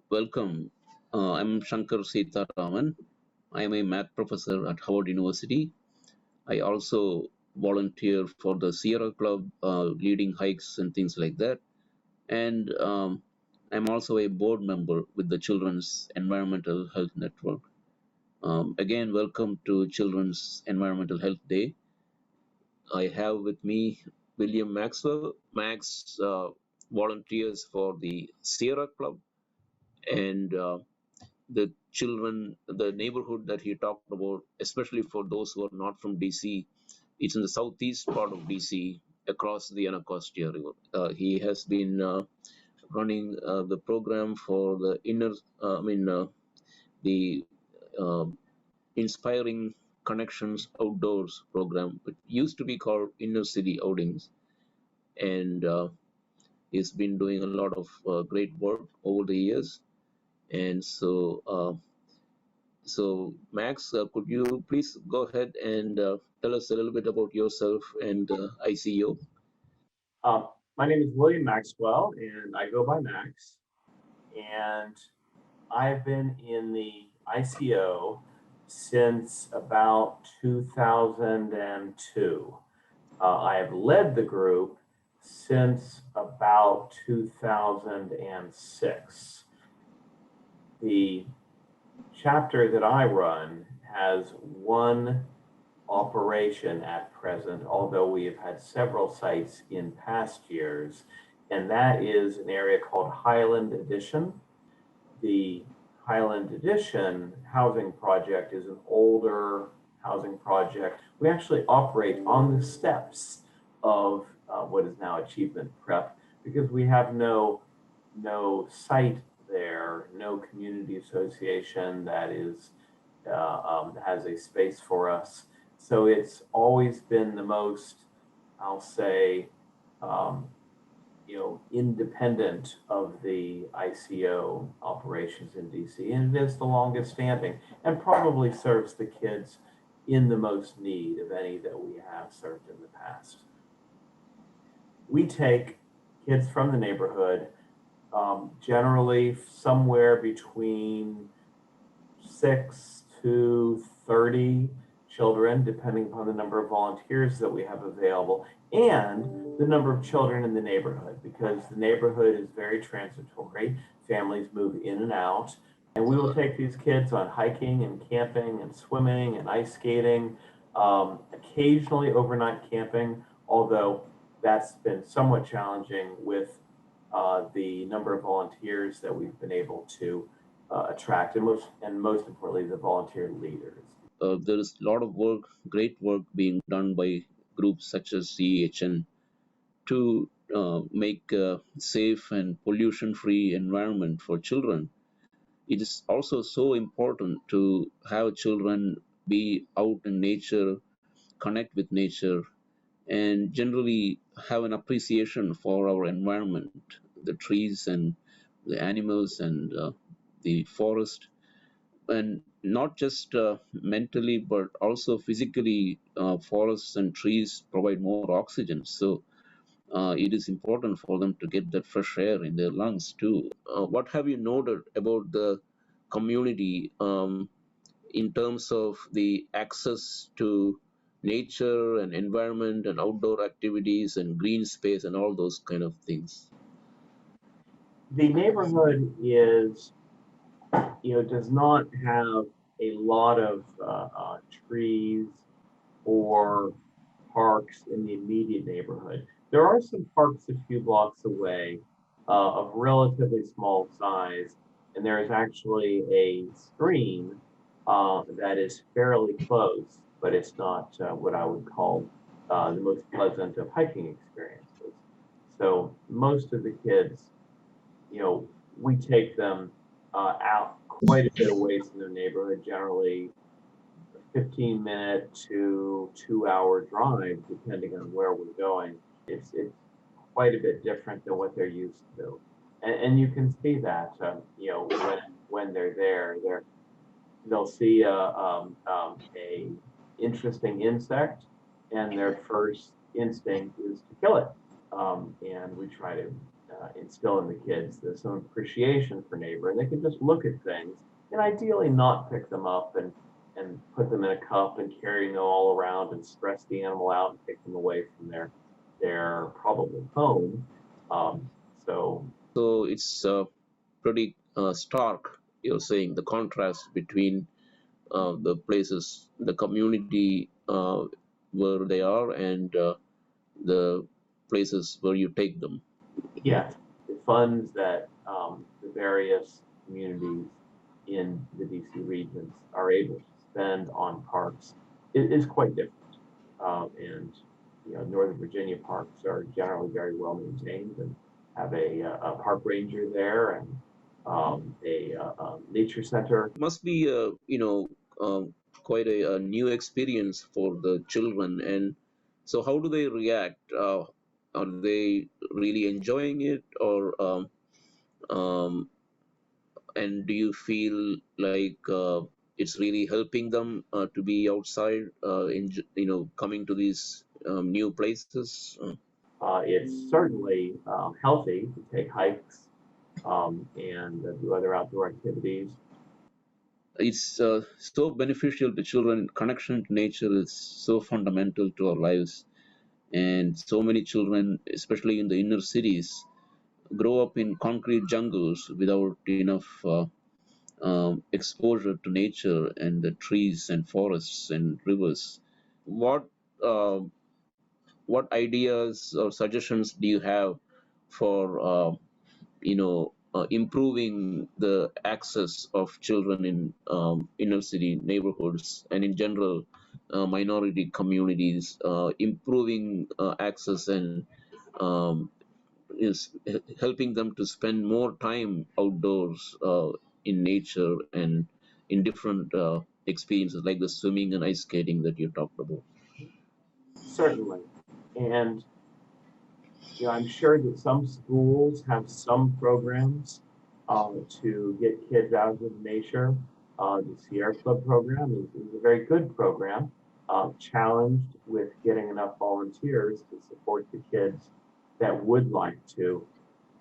Welcome. I'm Sankar Sitaraman. I am a math professor at Howard University. I also volunteer for the Sierra Club, leading hikes and things like that. And I'm also a board member with the Children's Environmental Health Network. Again, welcome to Children's Environmental Health Day. I have with me William Maxwell. Max volunteers for the Sierra Club and the children, the neighborhood that he talked about, especially for those who are not from DC, it's in the southeast part of DC across the Anacostia River. He has been running the program for the the uh, Inspiring Connections Outdoors program. It used to be called Inner City Outings. And he's been doing a lot of great work over the years. And so, Max, could you please go ahead and tell us a little bit about yourself and ICO? Um, my name is William Maxwell, and I go by Max. And I've been in the ICO since about 2002. I have led the group since about 2006. The chapter that I run has one operation at present, although we have had several sites in past years, and that is an area called Highland Addition. The Highland Addition housing project is an older housing project. We actually operate on the steps of what is now Achievement Prep because we have no site there, no community association that is has a space for us. So it's always been the most, I'll say, um, independent of the ICO operations in DC, and it is the longest standing and probably serves the kids in the most need of any that we have served in the past. We take kids from the neighborhood, generally somewhere between 6 to 30 children, depending upon the number of volunteers that we have available, and the number of children in the neighborhood, because the neighborhood is very transitory. Families move in and out, and we will take these kids on hiking and camping and swimming and ice skating, occasionally overnight camping, although that's been somewhat challenging with the number of volunteers that we've been able to attract, and most importantly, the volunteer leaders. There is a lot of work, great work being done by groups such as CEHN to make a safe and pollution-free environment for children. It is also so important to have children be out in nature, connect with nature, and generally have an appreciation for our environment, the trees and the animals and the forest, and not just mentally but also physically. Forests and trees provide more oxygen, so it is important for them to get that fresh air in their lungs too. What have you noted about the community in terms of the access to nature and environment and outdoor activities and green space and all those kind of things? The neighborhood is, does not have a lot of trees or parks in the immediate neighborhood. There are some parks a few blocks away of relatively small size, and there is actually a stream that is fairly close, but it's not what I would call the most pleasant of hiking experiences. So most of the kids, we take them out quite a bit away from their neighborhood, generally 15-minute to 2-hour drive, depending on where we're going. It's quite a bit different than what they're used to. And you can see that, when they're there, they'll see a interesting insect, and their first instinct is to kill it. And we try to instill in the kids some appreciation for neighbor, and they can just look at things and ideally not pick them up and put them in a cup and carry them all around and stress the animal out and take them away from their probable home. Um, so So it's pretty stark, you're saying, the contrast between the places, the community where they are, and the places where you take them. yes, the funds that the various communities in the DC regions are able to spend on parks is quite different. And Northern Virginia parks are generally very well maintained and have a park ranger there and a nature center. Must be quite a new experience for the children. And so how do they react? Are they really enjoying it, or um, and do you feel like it's really helping them to be outside, coming to these new places? It's certainly healthy to take hikes and do other outdoor activities. It's so beneficial to children. Connection to nature is so fundamental to our lives, and so many children, especially in the inner cities, grow up in concrete jungles without enough exposure to nature and the trees and forests and rivers. What uh, what ideas or suggestions do you have for improving the access of children in inner city neighborhoods and in general minority communities, improving access and um, is helping them to spend more time outdoors in nature and in different experiences like the swimming and ice skating that you talked about? Certainly. And I'm sure that some schools have some programs to get kids out into nature. The Sierra Club program is a very good program, challenged with getting enough volunteers to support the kids that would like to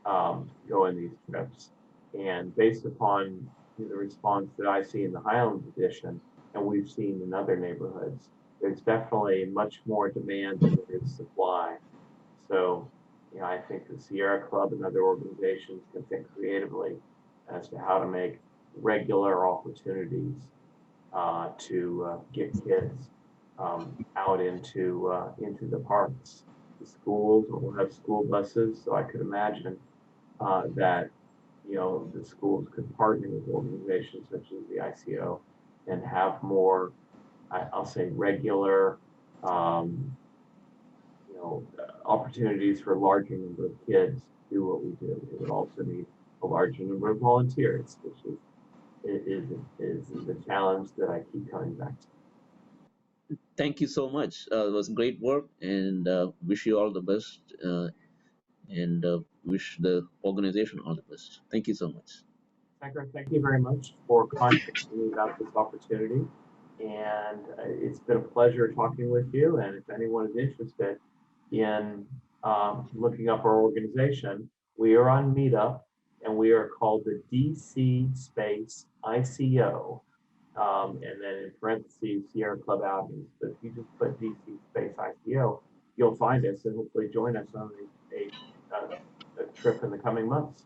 go on these trips. And based upon the response that I see in the Highlands edition, and we've seen in other neighborhoods, there's definitely much more demand than there is supply. So, I think the Sierra Club and other organizations can think creatively as to how to make regular opportunities to get kids out into the parks. The schools will have school buses, so I could imagine that the schools could partner with organizations such as the ICO and have more, I'll say, regular opportunities for a larger number of kids to do what we do. It would also need a larger number of volunteers, which is the challenge that I keep coming back to. Thank you so much. It was great work, and wish you all the best, and wish the organization all the best. Thank you so much. Sankar, thank you very much for contacting me about this opportunity. And it's been a pleasure talking with you. And if anyone is interested in looking up our organization, we are on Meetup and we are called the DC Space ICO. And then in parentheses, Sierra Club Outings. But if you just put DC Space ICO, you'll find us and hopefully join us on a trip in the coming months.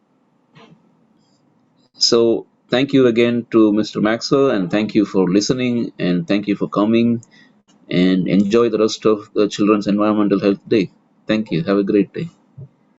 So thank you again to Mr. Maxwell, and thank you for listening, and thank you for coming, and enjoy the rest of the Children's Environmental Health Day. Thank you. Have a great day.